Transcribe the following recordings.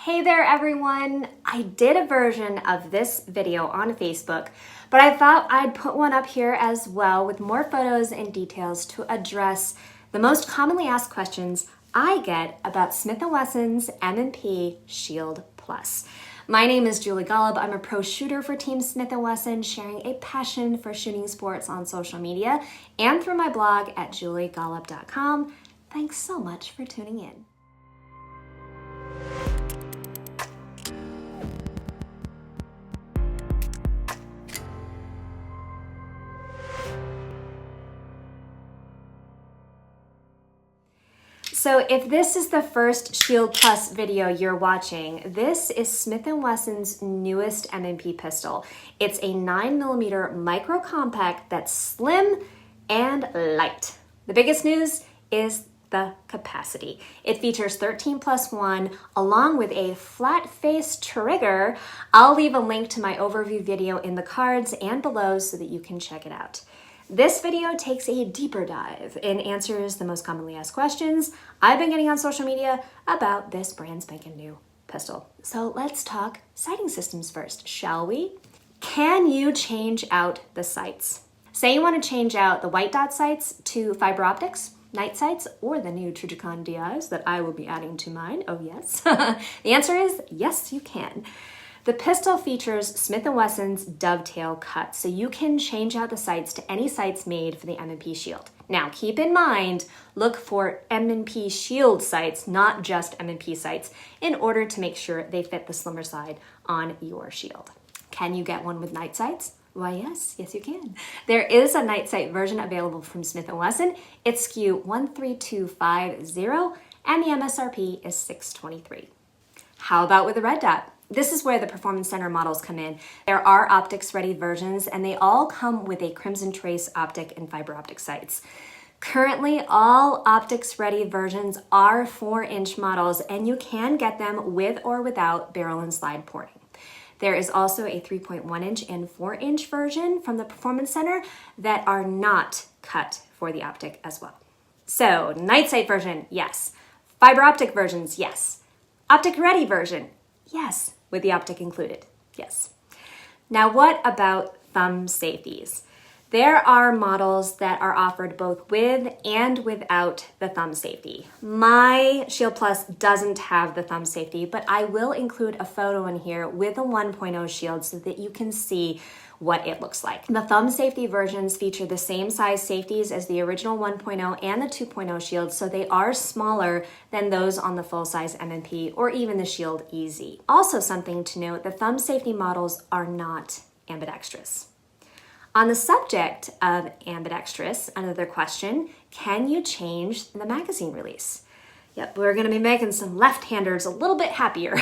Hey there everyone! I did a version of this video on Facebook, but I thought I'd put one up here as well with more photos and details to address the most commonly asked questions I get about Smith & Wesson's M&P Shield Plus. My name is Julie Golob. I'm a pro shooter for Team Smith & Wesson, sharing a passion for shooting sports on social media and through my blog at juliegolob.com. Thanks so much for tuning in. So if this is the first Shield Plus video you're watching, this is Smith & Wesson's newest M&P pistol. It's a 9mm micro compact that's slim and light. The biggest news is the capacity. It features 13+1 along with a flat face trigger. I'll leave a link to my overview video in the cards and below so that you can check it out. This video takes a deeper dive and answers the most commonly asked questions I've been getting on social media about this brand spanking new pistol. So let's talk sighting systems first, shall we? Can you change out the sights? Say you want to change out the white dot sights to fiber optics, night sights, or the new Trijicon DIs that I will be adding to mine. Oh yes. The answer is yes, you can. The pistol features Smith & Wesson's dovetail cut, so you can change out the sights to any sights made for the M&P Shield. Now, keep in mind, look for M&P Shield sights, not just M&P sights, in order to make sure they fit the slimmer side on your shield. Can you get one with night sights? Why, yes, you can. There is a night sight version available from Smith & Wesson. It's SKU 13250, and the MSRP is $623. How about with the red dot? This is where the Performance Center models come in. There are optics-ready versions, and they all come with a Crimson Trace optic and fiber optic sights. Currently, all optics-ready versions are 4-inch models, and you can get them with or without barrel and slide porting. There is also a 3.1-inch and 4-inch version from the Performance Center that are not cut for the optic as well. So, night sight version, yes. Fiber optic versions, yes. Optic-ready version, yes. With the optic included, yes. Now what about thumb safeties? There are models that are offered both with and without the thumb safety. My Shield Plus doesn't have the thumb safety, but I will include a photo in here with a 1.0 shield so that you can see what it looks like. The thumb safety versions feature the same size safeties as the original 1.0 and the 2.0 shields, so they are smaller than those on the full-size M&P or even the Shield EZ. Also something to note, the thumb safety models are not ambidextrous. On the subject of ambidextrous, another question, can you change the magazine release? Yep, we're gonna be making some left-handers a little bit happier.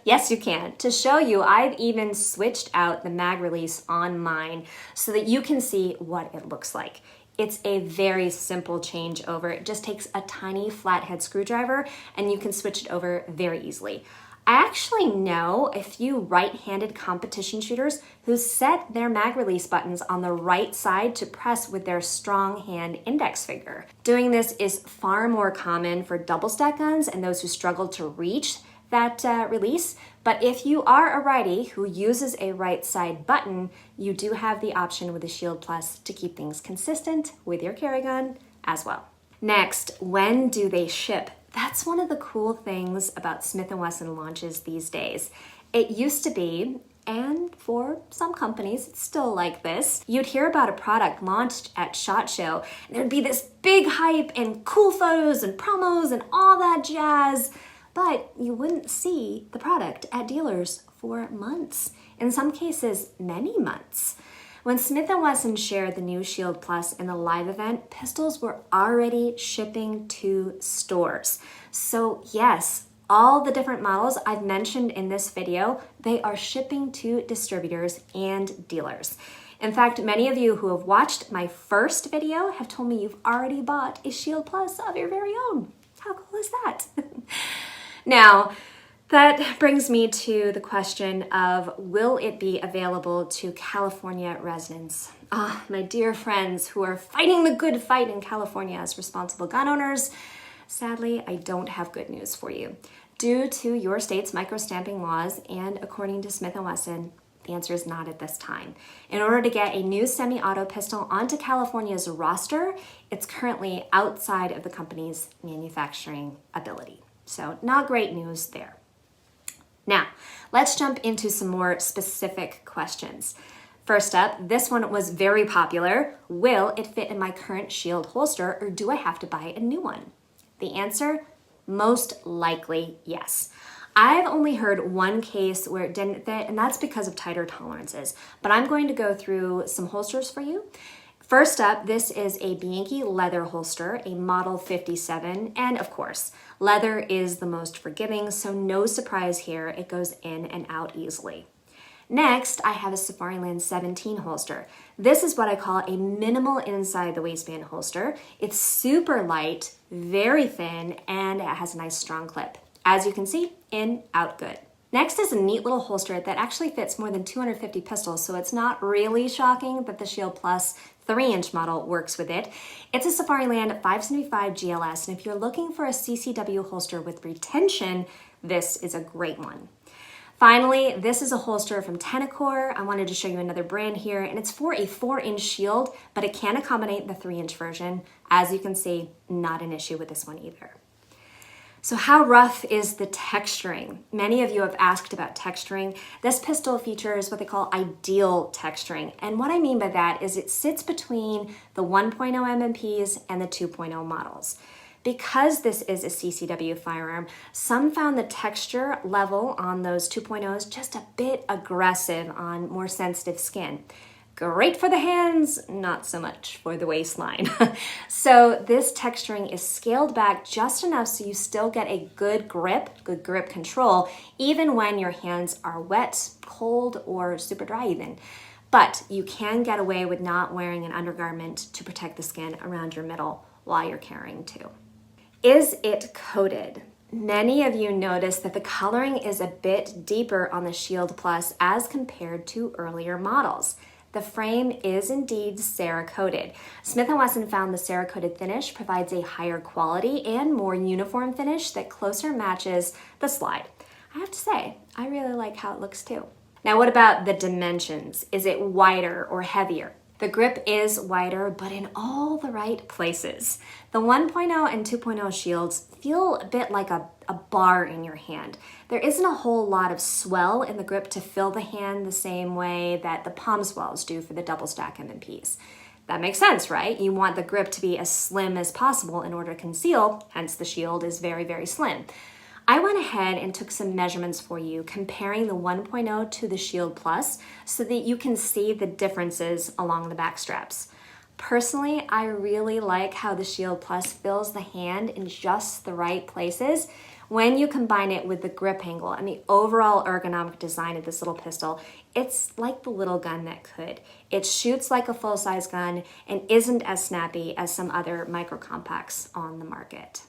Yes, you can. To show you, I've even switched out the mag release on mine so that you can see what it looks like. It's a very simple changeover. It just takes a tiny flathead screwdriver and you can switch it over very easily. I actually know a few right-handed competition shooters who set their mag release buttons on the right side to press with their strong hand index finger. Doing this is far more common for double stack guns and those who struggle to reach that release. But if you are a righty who uses a right side button, you do have the option with the Shield Plus to keep things consistent with your carry gun as well. Next, when do they ship? That's one of the cool things about Smith & Wesson launches these days. It used to be, and for some companies, it's still like this, you'd hear about a product launched at SHOT Show, and there'd be this big hype and cool photos and promos and all that jazz, but you wouldn't see the product at dealers for months, in some cases, many months. When Smith & Wesson shared the new Shield Plus in the live event, pistols were already shipping to stores. So yes, all the different models I've mentioned in this video, they are shipping to distributors and dealers. In fact, many of you who have watched my first video have told me you've already bought a Shield Plus of your very own. How cool is that? Now, that brings me to the question of, will it be available to California residents? My dear friends who are fighting the good fight in California as responsible gun owners, sadly, I don't have good news for you. Due to your state's microstamping laws and according to Smith Wesson, the answer is not at this time. In order to get a new semi-auto pistol onto California's roster, it's currently outside of the company's manufacturing ability. So not great news there. Now, let's jump into some more specific questions. First up, this one was very popular. Will it fit in my current Shield holster, or do I have to buy a new one? The answer, most likely yes. I've only heard one case where it didn't fit, and that's because of tighter tolerances. But I'm going to go through some holsters for you. First up, this is a Bianchi leather holster, a model 57, and of course, leather is the most forgiving, so no surprise here, it goes in and out easily. Next, I have a Safariland 17 holster. This is what I call a minimal inside the waistband holster. It's super light, very thin, and it has a nice strong clip. As you can see, in, out good. Next is a neat little holster that actually fits more than 250 pistols, so it's not really shocking that the Shield Plus 3-inch model works with it. It's a Safariland 575 GLS, and if you're looking for a CCW holster with retention, this is a great one. Finally, this is a holster from Tenacor. I wanted to show you another brand here, and it's for a 4-inch shield, but it can accommodate the 3-inch version. As you can see, not an issue with this one either. So how rough is the texturing? Many of you have asked about texturing. This pistol features what they call ideal texturing. And what I mean by that is it sits between the 1.0 M&Ps and the 2.0 models. Because this is a CCW firearm, some found the texture level on those 2.0s just a bit aggressive on more sensitive skin. Great for the hands, not so much for the waistline. So this texturing is scaled back just enough so you still get a good grip control, even when your hands are wet, cold, or super dry even. But you can get away with not wearing an undergarment to protect the skin around your middle while you're carrying too. Is it coated? Many of you noticed that the coloring is a bit deeper on the Shield Plus as compared to earlier models. The frame is indeed Cerakoted. Smith & Wesson found the Cerakoted finish provides a higher quality and more uniform finish that closer matches the slide. I have to say, I really like how it looks too. Now, what about the dimensions? Is it wider or heavier? The grip is wider, but in all the right places. The 1.0 and 2.0 shields feel a bit like a bar in your hand. There isn't a whole lot of swell in the grip to fill the hand the same way that the palm swells do for the double stack M&Ps. That makes sense, right? You want the grip to be as slim as possible in order to conceal, hence the shield is very, very slim. I went ahead and took some measurements for you comparing the 1.0 to the Shield Plus so that you can see the differences along the back straps. Personally, I really like how the Shield Plus fills the hand in just the right places when you combine it with the grip angle and the overall ergonomic design of this little pistol. It's like the little gun that could. It shoots like a full-size gun and isn't as snappy as some other micro compacts on the market.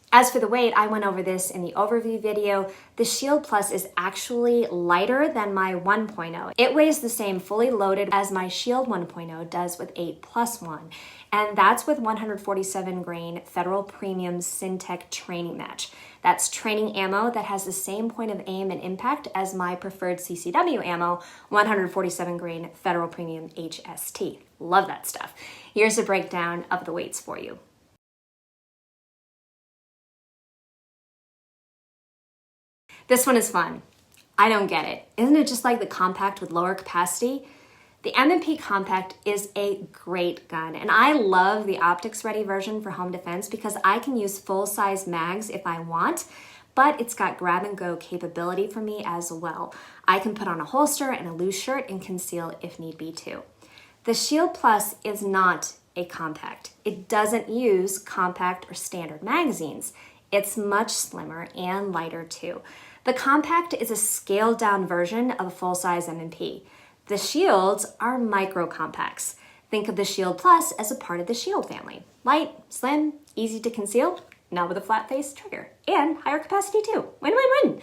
As for the weight, I went over this in the overview video. The Shield Plus is actually lighter than my 1.0. It weighs the same fully loaded as my Shield 1.0 does with 8+1, and that's with 147 grain Federal Premium Syntech training match. That's training ammo that has the same point of aim and impact as my preferred CCW ammo, 147 grain Federal Premium HST. Love that stuff. Here's a breakdown of the weights for you. This one is fun. I don't get it. Isn't it just like the Compact with lower capacity? The M&P Compact is a great gun, and I love the optics-ready version for home defense because I can use full-size mags if I want, but it's got grab-and-go capability for me as well. I can put on a holster and a loose shirt and conceal if need be too. The Shield Plus is not a compact. It doesn't use compact or standard magazines. It's much slimmer and lighter too. The Compact is a scaled-down version of a full-size M&P. The Shields are micro compacts. Think of the Shield Plus as a part of the Shield family. Light, slim, easy to conceal, not with a flat-face trigger, and higher capacity too. Win-win-win!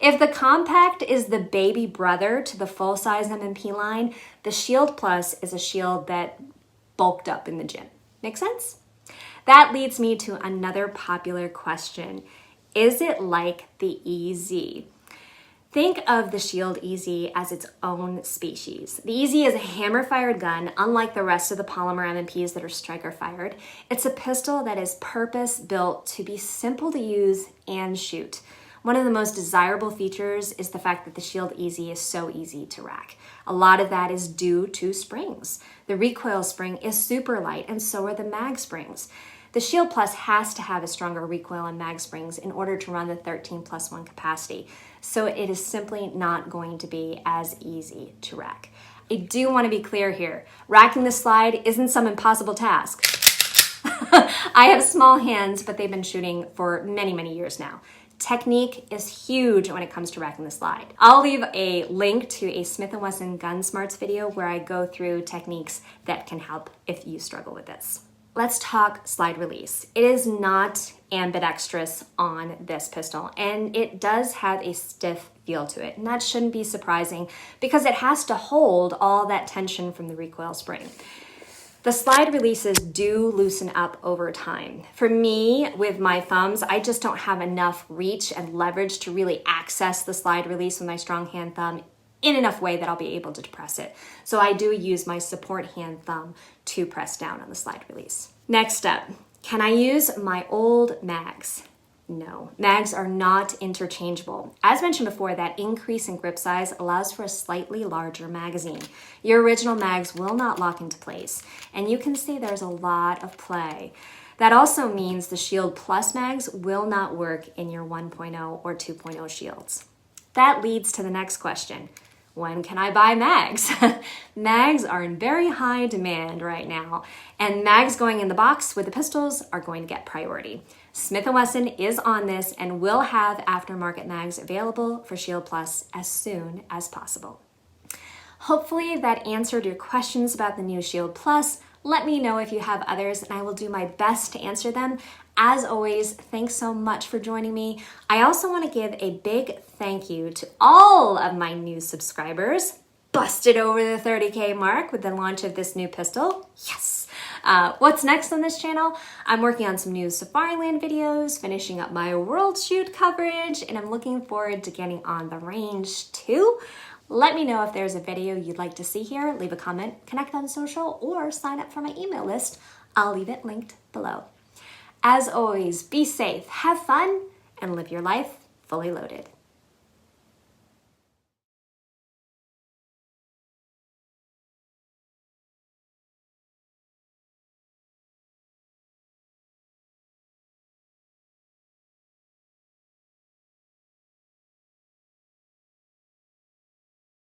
If the Compact is the baby brother to the full-size M&P line, the Shield Plus is a shield that bulked up in the gym. Make sense? That leads me to another popular question. Is it like the EZ? Think of the Shield EZ as its own species. The EZ is a hammer-fired gun, unlike the rest of the polymer M&Ps that are striker-fired. It's a pistol that is purpose-built to be simple to use and shoot. One of the most desirable features is the fact that the Shield EZ is so easy to rack. A lot of that is due to springs. The recoil spring is super light, and so are the mag springs. The Shield Plus has to have a stronger recoil and mag springs in order to run the 13+1 capacity, so it is simply not going to be as easy to rack. I do want to be clear here. Racking the slide isn't some impossible task. I have small hands, but they've been shooting for many, many years now. Technique is huge when it comes to racking the slide. I'll leave a link to a Smith Wesson Gunsmarts video where I go through techniques that can help if you struggle with this. Let's talk slide release. It is not ambidextrous on this pistol, and it does have a stiff feel to it, and that shouldn't be surprising because it has to hold all that tension from the recoil spring. The slide releases do loosen up over time. For me, with my thumbs, I just don't have enough reach and leverage to really access the slide release with my strong hand thumb in enough way that I'll be able to press it. So I do use my support hand thumb to press down on the slide release. Next up, can I use my old mags? No, mags are not interchangeable. As mentioned before, that increase in grip size allows for a slightly larger magazine. Your original mags will not lock into place, and you can see there's a lot of play. That also means the Shield Plus mags will not work in your 1.0 or 2.0 shields. That leads to the next question. When can I buy mags? Mags are in very high demand right now, and mags going in the box with the pistols are going to get priority. Smith & Wesson is on this and will have aftermarket mags available for Shield Plus as soon as possible. Hopefully that answered your questions about the new Shield Plus. Let me know if you have others, and I will do my best to answer them. As always, thanks so much for joining me. I also want to give a big thank you to all of my new subscribers. Busted over the 30K mark with the launch of this new pistol. Yes! What's next on this channel? I'm working on some new Safariland videos, finishing up my World Shoot coverage, and I'm looking forward to getting on the range too. Let me know if there's a video you'd like to see here. Leave a comment, connect on social, or sign up for my email list. I'll leave it linked below. As always, be safe, have fun, and live your life fully loaded.